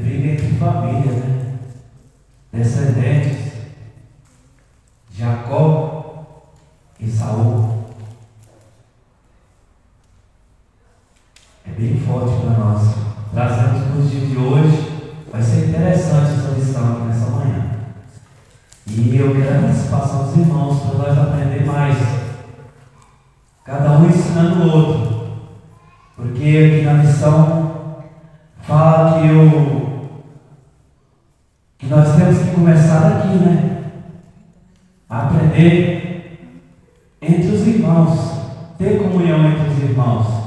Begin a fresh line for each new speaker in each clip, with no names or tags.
briga entre família, né? Descendentes, Jacó e Saul. É bem forte para nós. Trazemos para os dias de hoje. Vai ser interessante essa lição aqui nessa manhã. E eu quero a participação dos irmãos para nós aprender mais. Cada um ensinando o outro. Porque aqui na lição fala que nós temos que começar daqui, né? A aprender entre os irmãos. Ter comunhão entre os irmãos.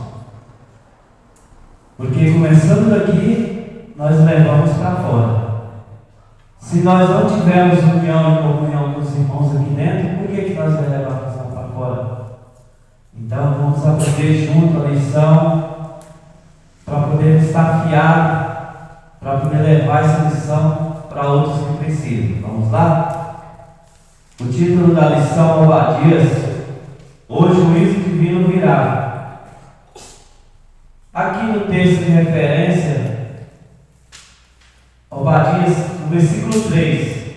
Porque começando daqui, nós levamos para fora. Se nós não tivermos união e comunhão com os irmãos aqui dentro, por que nós vamos levar para fora? Então vamos aprender junto a lição para poder estar afiado, para poder levar essa lição para outros que precisam. Vamos lá? O título da lição, Obadias: O juízo divino virá. Aqui no texto de referência, Obadias, no versículo 3,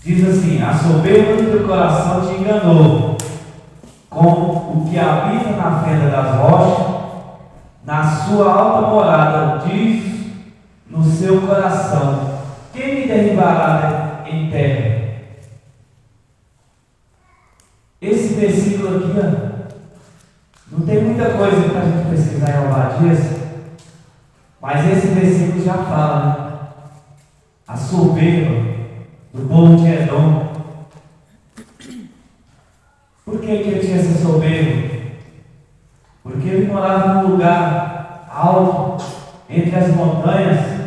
diz assim: A soberba do teu coração te enganou, com o que habita na fenda das rochas, na sua alta morada, diz no seu coração: quem me derribará em terra? Esse versículo aqui, não tem muita coisa para a gente pesquisar em Obadias, mas esse versículo já fala, né? A soberba do povo de Edom. Por que ele tinha essa soberba? Porque ele morava num lugar alto, entre as montanhas,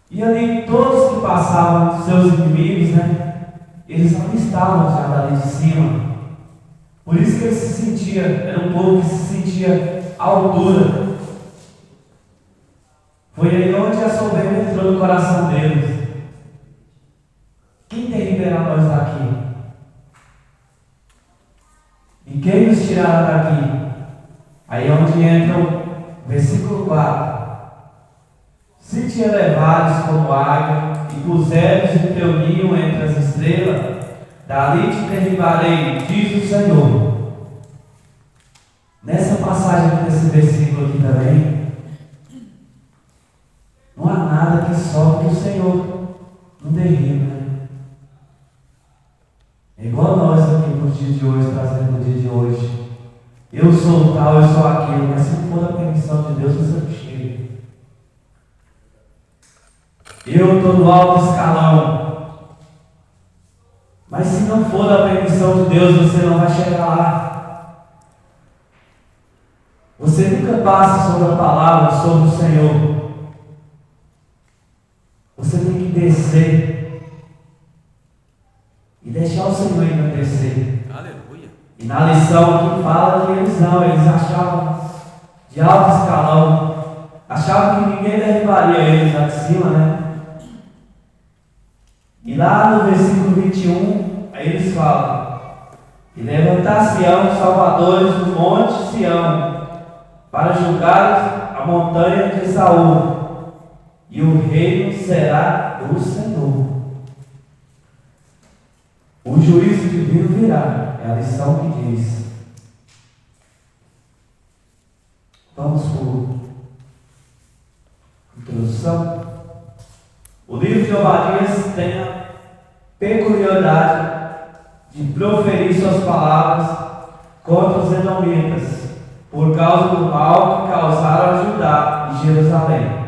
e ali todos que passavam, seus inimigos, né? Eles avistavam já dali de cima. Por isso que ele se sentia, era um povo que se sentia à altura. Foi aí onde a soberba entrou no coração deles. Quem derribará nós daqui? E quem nos tirará daqui? Aí é onde entra o versículo 4. Se te elevares como águia e puseres o teu ninho entre as estrelas, dali te derribarei, diz o Senhor. Nessa passagem desse versículo aqui também, não há nada que sobe que o Senhor não derriba, né? É igual nós aqui no dia de hoje, trazendo no dia de hoje. Eu sou tal, eu sou aquilo, mas se não for da permissão de Deus, você não chega. Eu estou no alto escalão, mas se não for da permissão de Deus, você não vai chegar lá. Você nunca passa sobre a palavra, sobre o Senhor. Você tem que descer e deixar o Senhor ainda descer.
Aleluia.
E na lição aqui fala que eles achavam de alto escalão, achavam que ninguém derribaria eles lá de cima, né? E lá no versículo 21, aí eles falam: E levantar-se-ão os salvadores do monte Sião, para julgar a montanha de Saul, e o reino será do Senhor. O juízo divino virá, é a lição que diz. Vamos por introdução. O livro de Obadias tem a peculiaridade de proferir suas palavras contra os edomitas, por causa do mal que causaram a Judá e Jerusalém.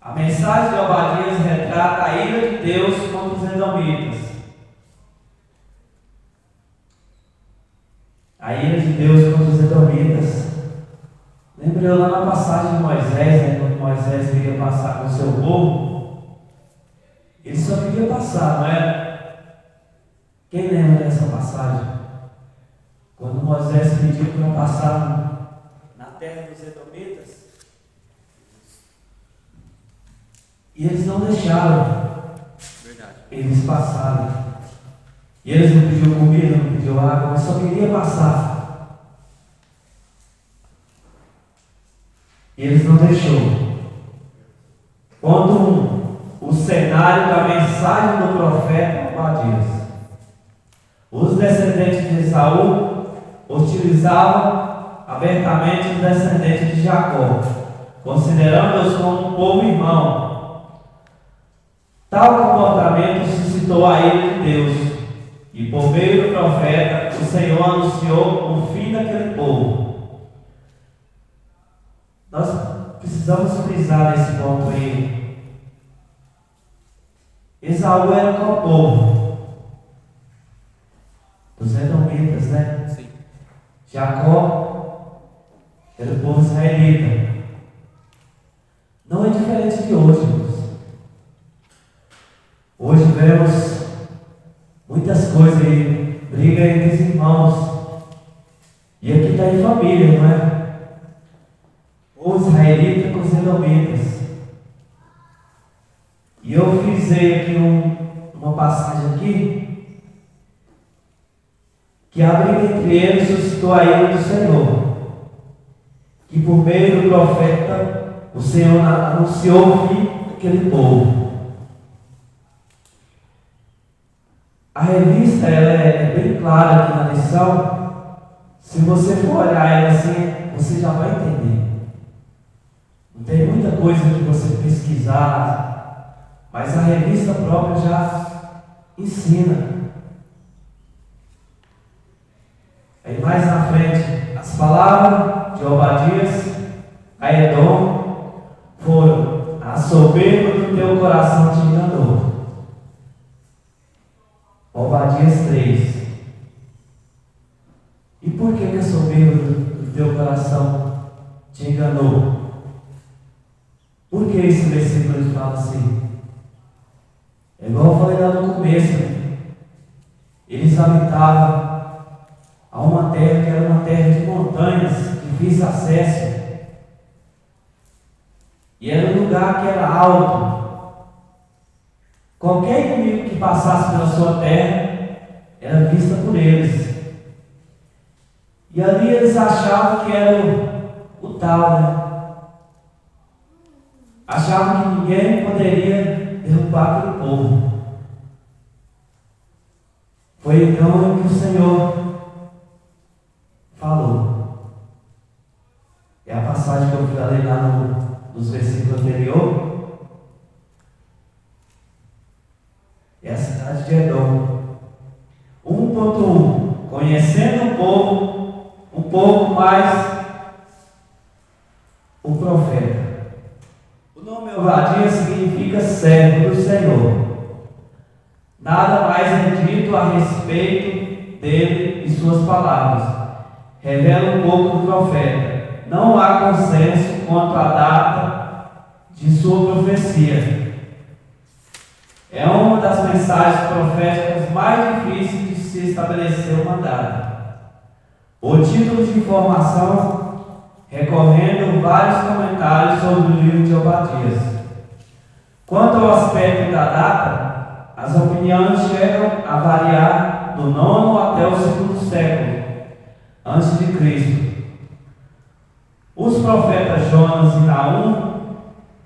A mensagem de Obadias retrata a ira de Deus contra os edomitas. A ira de Deus contra os edomitas. Lembra lá na passagem de Moisés, né, quando Moisés queria passar com o seu povo? Ele só queria passar, não era? Quem lembra dessa passagem? Quando Moisés pediu para passar na terra dos edomitas, e eles não deixaram.
Verdade.
Eles passaram. E eles não pediu comida, não pediu água, mas só queria passar. E eles não deixou. Ponto 1. O cenário da mensagem do profeta Obadias. Os descendentes de Esaú hostilizavam abertamente os descendentes de Jacó, considerando-os como um povo irmão. Tal comportamento suscitou a ira de Deus, e por meio do profeta, o Senhor anunciou o fim daquele povo. Nós precisamos frisar nesse ponto aí. Esaú era qual povo? Os edomitas, né?
Sim.
Jacó era o povo israelita. Não é diferente de hoje, irmãos. Hoje vemos muitas coisas aí, briga entre os irmãos. E aqui está em família, não é? O israelita com os edomitas. E eu frisei aqui uma passagem aqui, que a briga entre eles suscitou a ira do Senhor, que por meio do profeta o Senhor anunciou o fim daquele povo. A revista ela é bem clara aqui na lição. Se você for olhar ela assim, você já vai entender. Não tem muita coisa que você pesquisar, mas a revista própria já ensina. Aí mais na frente, as palavras de Obadias a Edom foram: a soberba do teu coração te enganou. Obadias 3. E por que a soberba do teu coração te enganou? Por que esse versículo fala assim? É igual eu falei lá no começo, né? Eles habitavam a uma terra que era uma terra de montanhas, difícil acesso. E era um lugar que era alto. Qualquer inimigo que passasse pela sua terra era vista por eles. E ali eles achavam que era o tal, né? Achavam que ninguém poderia derrubar aquele povo. Foi então que o Senhor falou. É a passagem que eu falei lá nos versículos anteriores. É a cidade de Edom. 1.1. Conhecendo o povo um pouco mais o profeta. O nome Obadias significa servo do Senhor. Nada mais é dito a respeito dele e suas palavras. Revela um pouco do profeta. Não há consenso quanto à data de sua profecia. É uma das mensagens proféticas mais difíceis de se estabelecer uma data. O título de informação recorrendo vários comentários sobre o livro de Obadias. Quanto ao aspecto da data, as opiniões chegam a variar do 9º até o 2º século antes de Cristo. Os profetas Jonas e Naum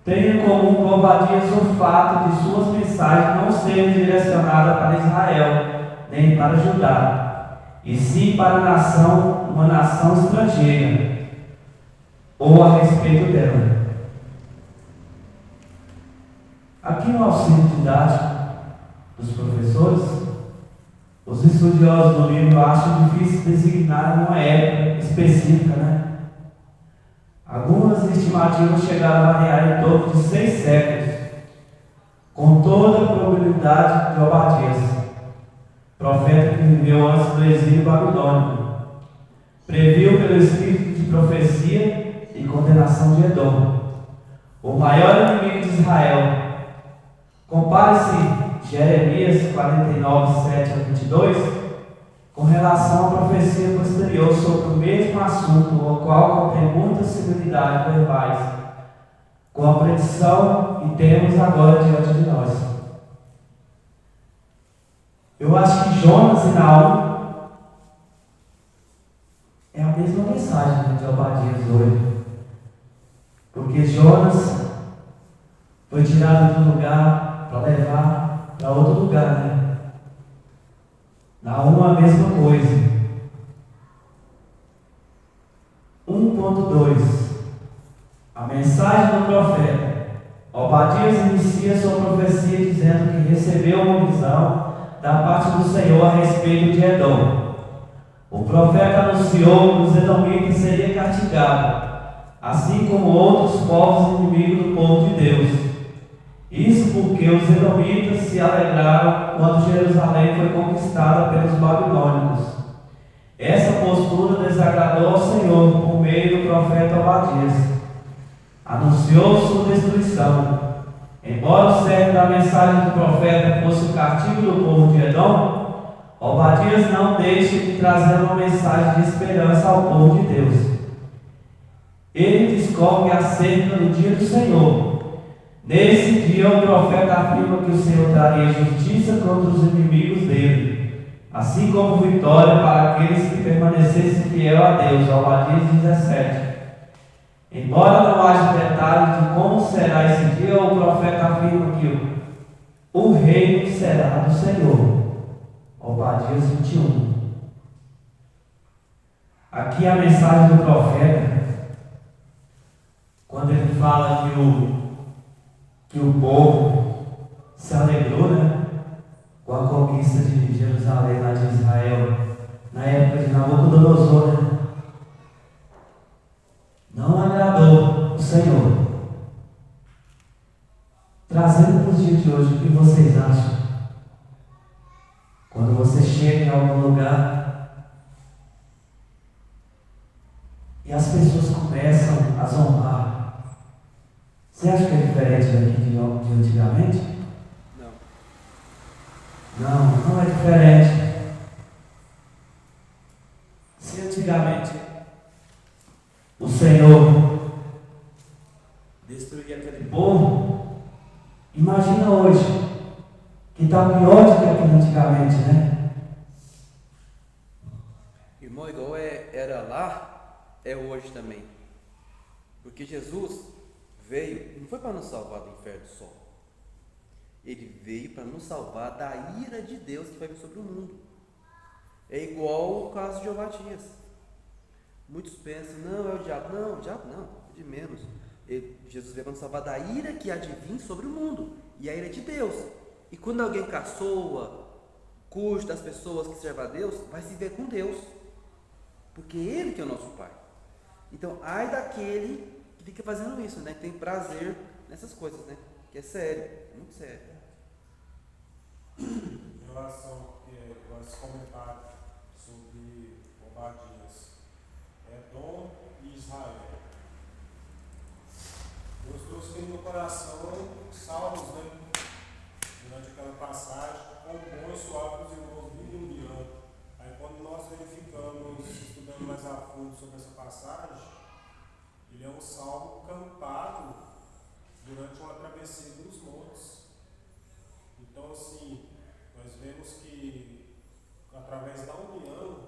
têm em comum com Obadias o fato de suas mensagens não serem direcionadas para Israel, nem para Judá, e sim para uma nação estrangeira, ou a respeito dela. Aqui no auxílio didático dos professores, os estudiosos do livro acham difícil designar uma época específica, né? Algumas estimativas chegaram a variar em torno de 6 séculos, com toda a probabilidade de Obadias, profeta que viveu antes do exílio babilônico, previu pelo espírito de profecia e condenação de Edom, o maior inimigo de Israel. Compare-se Jeremias 49, 7 a 22, com relação à profecia posterior sobre o mesmo assunto, o qual contém muitas similaridades verbais, com a predição que temos agora diante de nós. Eu acho que Jonas e Naum é a mesma mensagem de Obadias hoje. Porque Jonas foi tirado de um lugar para levar para outro lugar, né? Naum a mesma coisa. 1.2. A mensagem do profeta. Obadias inicia sua profecia dizendo que recebeu uma visão da parte do Senhor a respeito de Edom. O profeta anunciou que os edomitas seriam castigados, assim como outros povos inimigos do povo de Deus. Isso porque os edomitas se alegraram quando Jerusalém foi conquistada pelos babilônicos. Essa postura desagradou ao Senhor por meio do profeta Obadias. Anunciou sua destruição. Embora o cerne da mensagem do profeta fosse o castigo do povo de Edom, Obadias não deixa de trazer uma mensagem de esperança ao povo de Deus. Ele discorre acerca do dia do Senhor. Nesse dia o profeta afirma que o Senhor traria justiça contra os inimigos dele, assim como vitória para aqueles que permanecessem fiel a Deus. Obadias 17. Embora não haja detalhes de como será esse dia, o profeta afirma que o reino será do Senhor. Obadias 21. Aqui a mensagem do profeta, quando ele fala que o povo se alegrou, né, com a conquista de Jerusalém, lá de Israel, na época de Nabucodonosor, né? Não agradou o Senhor. Trazendo para os dias de hoje, o que vocês acham? Quando você chega em algum lugar e as pessoas começam a zombar, você acha que é diferente daqui de antigamente? Não é diferente. Se antigamente o Senhor destruía aquele povo, imagina hoje, que está pior do que aquilo antigamente, né?
Irmão, igual era lá, é hoje também. Porque Jesus veio, não foi para nos salvar do inferno só. Ele veio para nos salvar da ira de Deus que vai vir sobre o mundo. É igual o caso de Obadias. Muitos pensam, não, é o diabo. Não, o diabo não, é de menos. Jesus veio para nos salvar da ira que há de vir sobre o mundo. E a ira é de Deus. E quando alguém caçoa, custa as pessoas que servem a Deus, vai se ver com Deus. Porque Ele que é o nosso Pai. Então, ai daquele que fica fazendo isso, né? Que tem prazer nessas coisas, né? Que é sério, é muito sério.
Em relação a esse comentário sobre Obadias, Edom e Israel, Deus trouxe no meu coração salmos, né? Durante aquela passagem, quão bom e suave os irmãos vivem união. Aí quando nós verificamos, estudando mais a fundo sobre essa passagem, ele é um salmo cantado durante uma travessia dos montes. Então, assim, nós vemos que através da união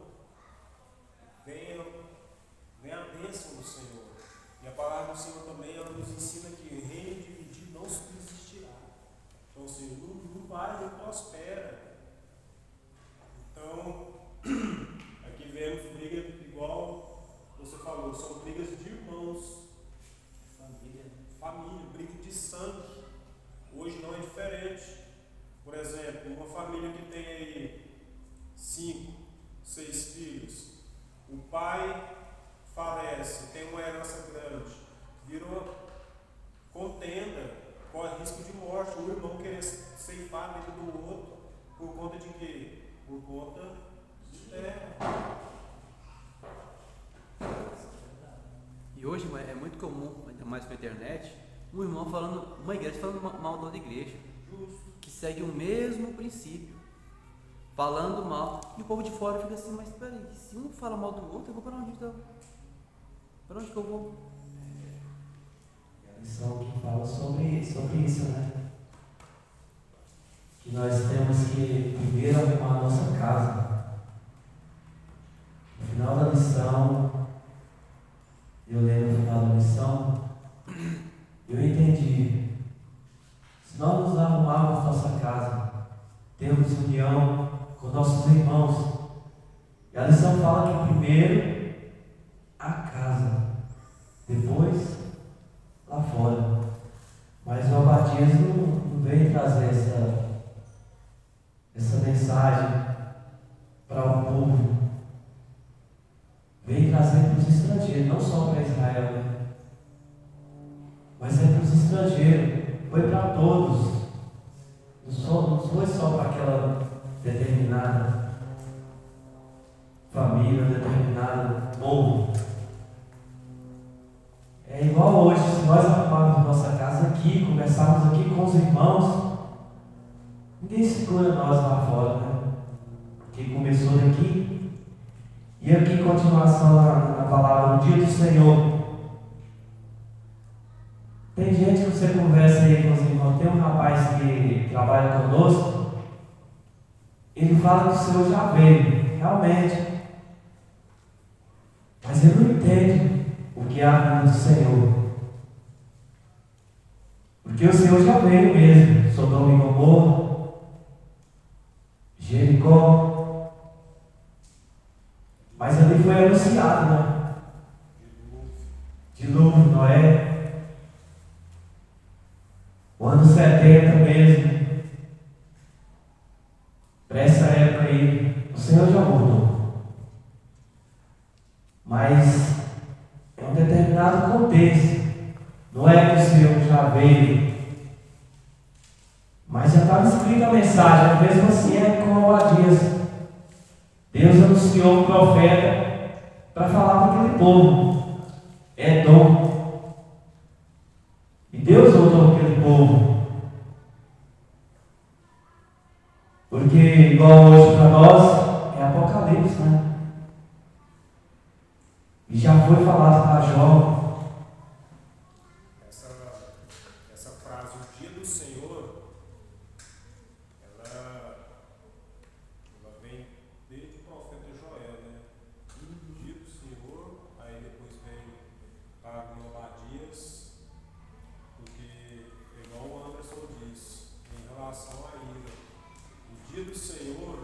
vem a bênção do Senhor. E a palavra do Senhor também ela nos ensina que o reino dividido não subsistirá. Então, assim, não vai, não prospera. Então, aqui vemos briga igual você falou, são brigas de irmãos. Família, briga de sangue. Hoje não é diferente. Por exemplo, uma família que tem aí 5, 6 filhos, o pai falece, tem uma herança grande, virou contenda, corre risco de morte, o irmão querer ceifar a vida do outro, por conta de quê? Por conta de terra.
E hoje é muito comum, ainda mais com a internet, um irmão falando, uma igreja falando mal da outra igreja.
Justo.
Que segue o mesmo princípio, falando mal, e o povo de fora fica assim, mas peraí, se um fala mal do outro, eu vou para onde então? Para onde que eu vou?
A lição que fala sobre isso, né? Que nós temos que primeiro arrumar a nossa casa. No final da lição, eu lembro no final da lição, eu entendi temos união com nossos irmãos. E a lição fala que primeiro a casa, depois lá fora. Mas o Abadias não veio trazer essa mensagem para o povo. Veio trazer para os estrangeiros, não só para Israel, né? Mas é para os estrangeiros, foi para todos. Não foi só para aquela determinada família, determinado povo. É igual hoje, se nós arrumarmos nossa casa aqui, conversarmos aqui com os irmãos, ninguém segura nós lá fora, né? Porque começou daqui. E aqui, continuação na palavra, no dia do Senhor. Tem gente que você conversa aí com os irmãos, tem um rapaz que trabalha conosco, ele fala que o Senhor já veio, realmente. Mas ele não entende o que é a vinda do Senhor. Porque o Senhor já veio mesmo, Sodoma e Gomorra, Jericó. Mas ali foi anunciado, né? Dilúvio, Noé. O ano 70 mesmo. Para essa época aí, o Senhor já voltou. Mas é um determinado contexto. Não é que o Senhor já veio. Mas já estava escrita a mensagem. Mesmo assim é como Abadias. Deus anunciou o profeta para falar para aquele povo. É dom. E Deus voltou para aquele povo. Porque igual hoje para nós é Apocalipse, né? E já foi falado para Jó.
Essa frase, o dia do Senhor, ela vem desde o profeta Joel, né? O dia do Senhor, aí depois vem para Abadias, porque, igual o Anderson disse, em relação à ira, o dia do Senhor,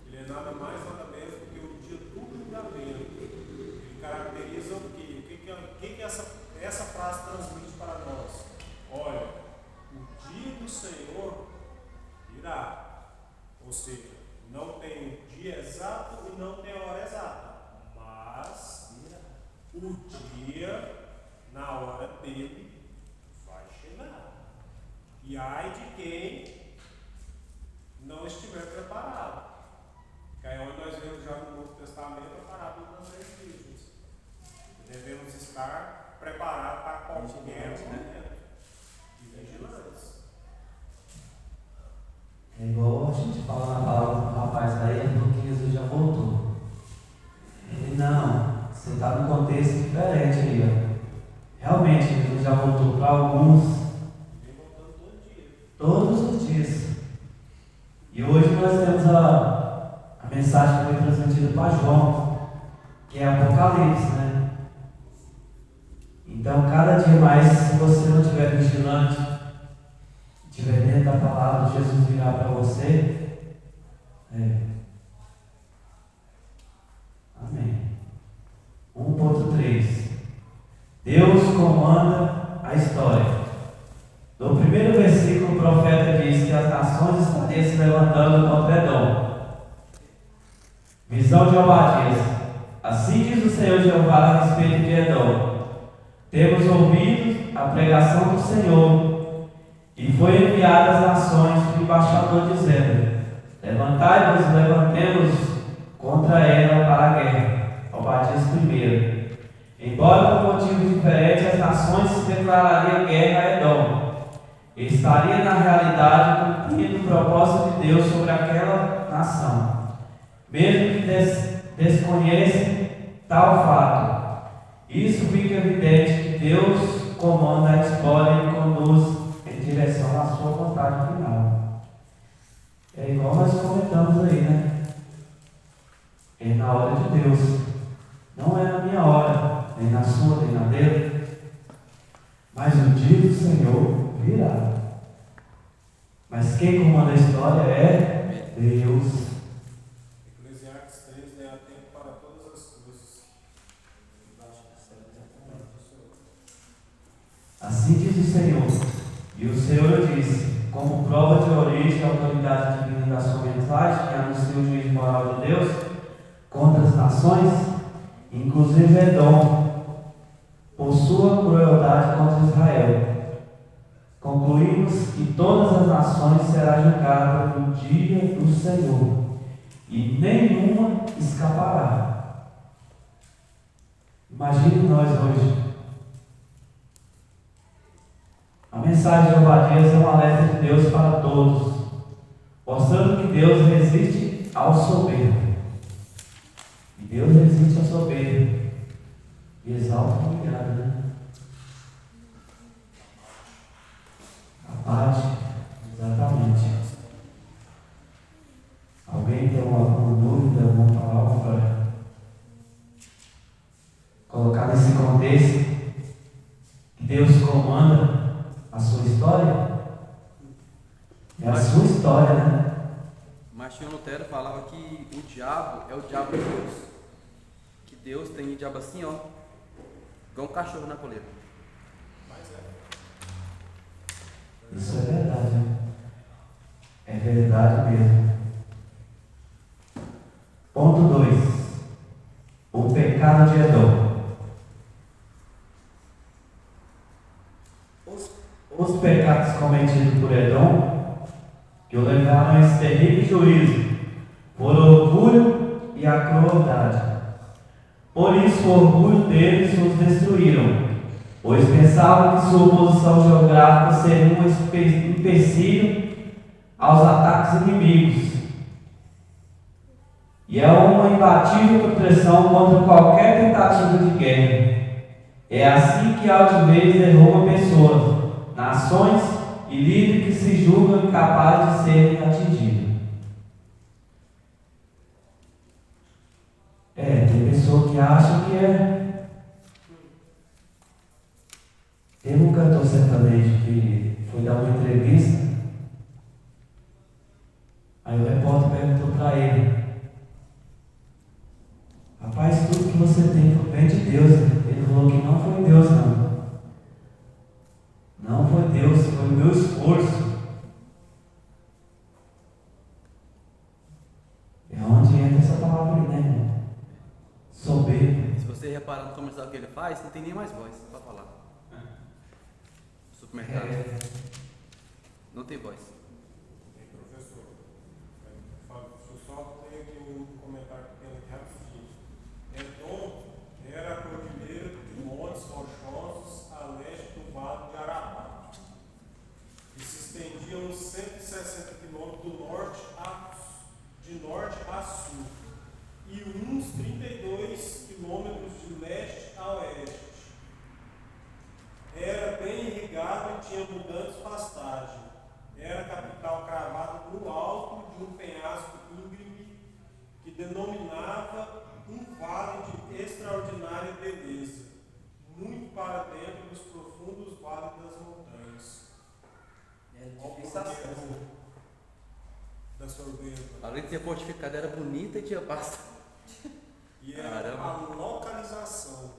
ele é nada mais, nada menos do que o dia do julgamento. Ele caracteriza o quê? O que essa frase transmite para nós? Olha, o dia do Senhor virá. Ou seja, não tem o dia exato e não tem a hora exata. Mas o dia, na hora dele, vai chegar. E ai de quem não estiver preparado. Que aí onde nós vemos já no Novo Testamento a parábola das 10 virgens. Devemos estar preparados para qualquer momento. E vigilantes.
É igual a gente fala na palavra do rapaz daí, porque Jesus já voltou. Ele não, você está num contexto diferente aí, ó. Realmente, Jesus já voltou para alguns.
Vem voltando todo dia.
Todos os dias. E hoje nós temos a mensagem que foi transmitida para João, que é Apocalipse, né? Então, cada dia mais, se você não estiver vigilante, estiver dentro da palavra, Jesus virá para você. Amém. 1.3. Deus comanda a história. No primeiro versículo, o profeta diz que as nações estariam se levantando contra Edom. Visão de Abadias. Assim diz o Senhor Jeová a respeito de Edom. Temos ouvido a pregação do Senhor, e foi enviado às nações o embaixador dizendo: levantai-vos, levantemos contra ela para a guerra. Abadias 1. Embora por motivos diferentes as nações se declarariam guerra a Edom, estaria na realidade cumprindo o propósito de Deus sobre aquela nação, mesmo que desconheça tal fato. Isso fica evidente que Deus comanda a história e conduz em direção à sua vontade final. É igual nós comentamos aí, né? É na hora de Deus. Não é na minha hora, nem na sua, nem na dele. Mas o dia do Senhor virá. Mas quem comanda a história é Deus.
Eclesiastes 3, né? Há tempo para todas as coisas.
Assim diz o Senhor. E o Senhor disse, como prova de origem e autoridade divina da sua mensagem, que anuncia o juízo moral de Deus contra as nações, inclusive Edom, por sua crueldade contra Israel. Concluímos que todas as nações serão julgadas no dia do Senhor, e nenhuma escapará. Imagine nós hoje. A mensagem de Obadias é um alerta de Deus para todos, mostrando que Deus resiste ao soberbo. E Deus resiste ao soberbo e exalta o humilhado, né? Abate, exatamente. Alguém tem alguma dúvida, alguma palavra para colocar nesse contexto que Deus comanda a sua história? É a sua história, né?
Martinho Lutero falava que o diabo é o diabo de Deus. Que Deus tem o diabo assim, ó, igual um cachorro na coleira.
Mas
Isso é verdade, né? É verdade mesmo. Ponto 2. O pecado de Edom. Os pecados cometidos por Edom, que o levaram a esse terrível juízo, por orgulho e a crueldade. Por isso o orgulho deles os destruíram, pois pensavam que sua posição geográfica seria um empecilho aos ataques inimigos. E é uma imbatível proteção contra qualquer tentativa de guerra. É assim que altivez derruba pessoas, nações e líderes que se julgam incapazes de serem atingidos. Tem pessoa que acha que é. Teve um cantor sertanejo que foi dar uma entrevista. Aí o repórter perguntou para ele: rapaz, tudo que você tem vem de Deus. Ele falou que não foi Deus, não. Não foi Deus, foi o meu esforço. É onde entra essa palavra aí, né, irmão? Soberbo.
Se você reparar no comercial que ele faz, não tem nem mais voz para falar. Supermercado. Não tem voz.
professor, deixa eu só ter aqui um comentário que tem aqui rapidinho. Edom era a cordilheira de montes rochosos a leste do Vale de Arabá, que se estendia uns 160 quilômetros de norte a sul e uns 32 quilômetros de leste a oeste. Era bem irrigado e tinha abundantes pastagens. Era capital cravado no alto de um penhasco íngreme que denominava um vale de extraordinária beleza, muito para dentro dos profundos vales das montanhas. Da soberba.
Além de ser fortificada, era bonita e tinha pasta.
E era a localização.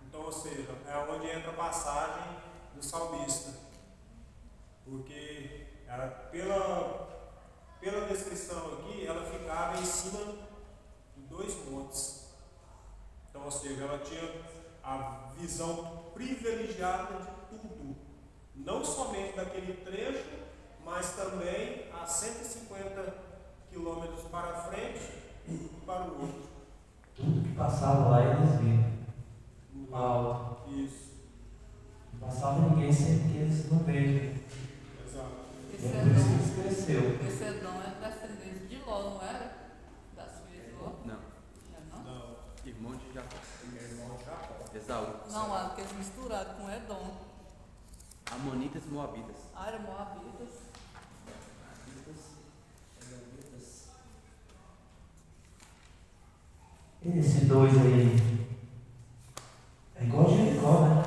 Então, ou seja, é onde entra a passagem do salmista. Porque ela, pela descrição aqui, ela ficava em cima de 2 montes. Então, ou seja, ela tinha a visão privilegiada de tudo. Não somente daquele trecho, mas também a 150 quilômetros para frente e para o outro.
Tudo que passava lá eles viam. No alto.
Isso.
Não passava ninguém sem que eles não vejam.
Exato.
E é por isso que eles cresceu.
Esse Edom é descendente de Ló, não era? Das filhas de Ló?
Não.
Não?
Não.
Irmão de Jacó.
Irmão de Jacó.
Esaú.
Não, porque eles misturaram com Edom.
Amonitas e Moabitas.
Ah, era Moabitas.
E esse 2 aí? É igual Jericó, né?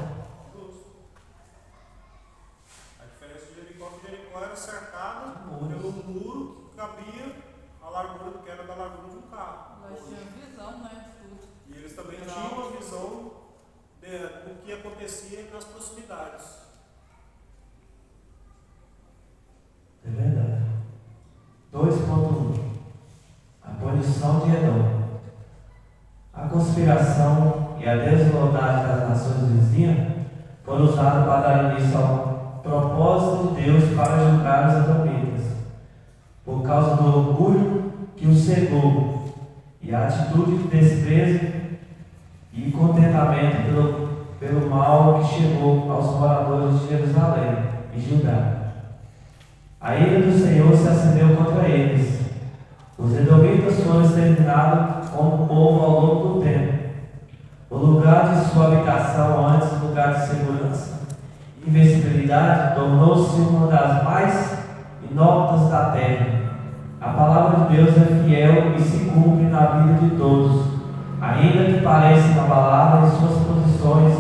A diferença de Jericó é que Jericó era cercada pelo muro que cabia
purificação e a desigualdade das nações vizinhas foram usados para dar início ao propósito de Deus para julgar os edomitas, por causa do orgulho que os cegou e a atitude de desprezo e contentamento pelo mal que chegou aos moradores de Jerusalém e Judá. A ira do Senhor se acendeu contra eles. Os edomitas foram exterminados como povo ao longo do tempo. O lugar de sua habitação, antes lugar de segurança e invencibilidade, tornou-se uma das mais inócuas da terra. A palavra de Deus é fiel e se cumpre na vida de todos, ainda que pareça inabalável em suas posições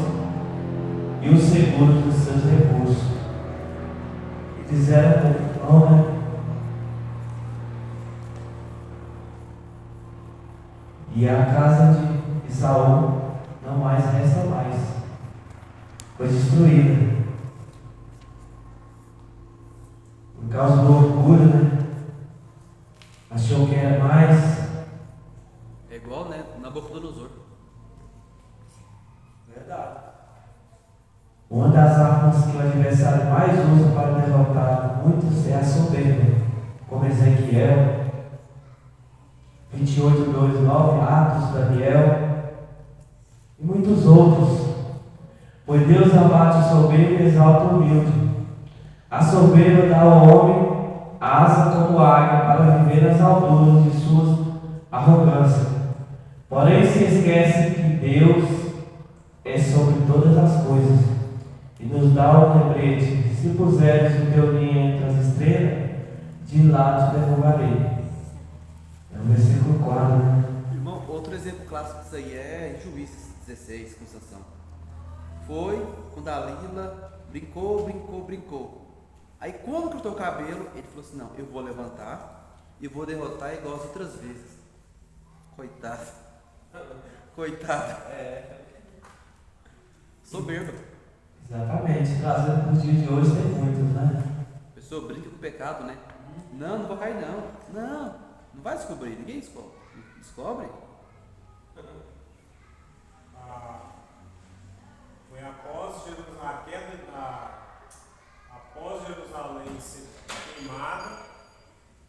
e os seguros dos seus recursos. E fizeram pão, né? E a casa de Saul não mais resta mais. Foi destruída. Por causa do orgulho, né? Achou que era mais.
É igual, né? Nabucodonosor.
Verdade. Uma das armas que o adversário mais usa para derrotar muitos é a soberba, como Ezequiel 28:2-9, Atos, Daniel e muitos outros. Pois Deus abate o soberbo e exalta o humilde. A soberba dá ao homem asa como águia para viver nas alturas de sua arrogância. Porém se esquece que Deus é sobre todas as coisas e nos dá um lembrete: se puseres o teu ninho entre as estrelas, de lá te derrubarei. É o versículo 4, né?
Irmão, outro exemplo clássico disso aí é em Juízes 16, com Sansão. Foi com Dalila, brincou. Aí quando cortou o cabelo, ele falou assim: não, eu vou levantar e vou derrotar igual as outras vezes. Coitado. Soberba.
Exatamente, trazendo para os dias de hoje tem muitos, né?
A pessoa brinca com o pecado, né? Não vou cair não vai descobrir, ninguém descobre. Descobre?
Foi após Jerusalém ser queimada,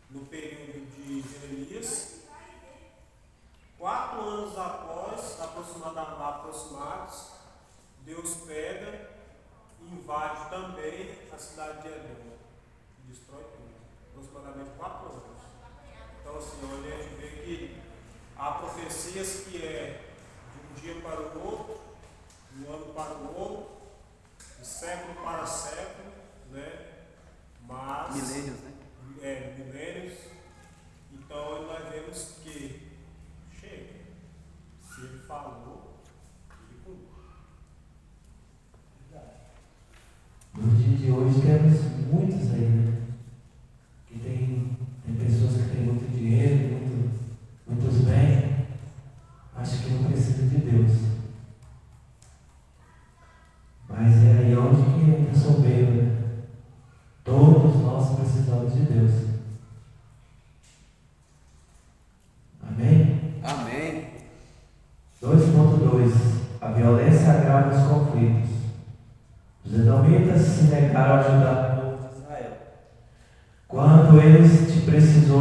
no período de Jeremias, 4 anos após, aproximados, Deus pega e invade também a cidade de Edom, destrói tudo, aproximadamente 4 anos. Então, assim, onde a gente vê que há profecias que é de um dia para o outro, de um ano para o outro, de século para século, né? Mas
Milênios, né?
Milênios. Então nós vemos que chega. Se ele falou, ele cumpre.
Nos dias de hoje temos muitos aí, né? Que tem pessoas que têm muito dinheiro, muitos bens, acho que não precisa de Deus. Mas é aí onde que entra a soberba, né? Todos nós precisamos de Deus. Amém?
Amém.
2.2. A violência agrava os conflitos. Os edomitas se negaram a ajudar o povo de Israel. Quando eles te precisou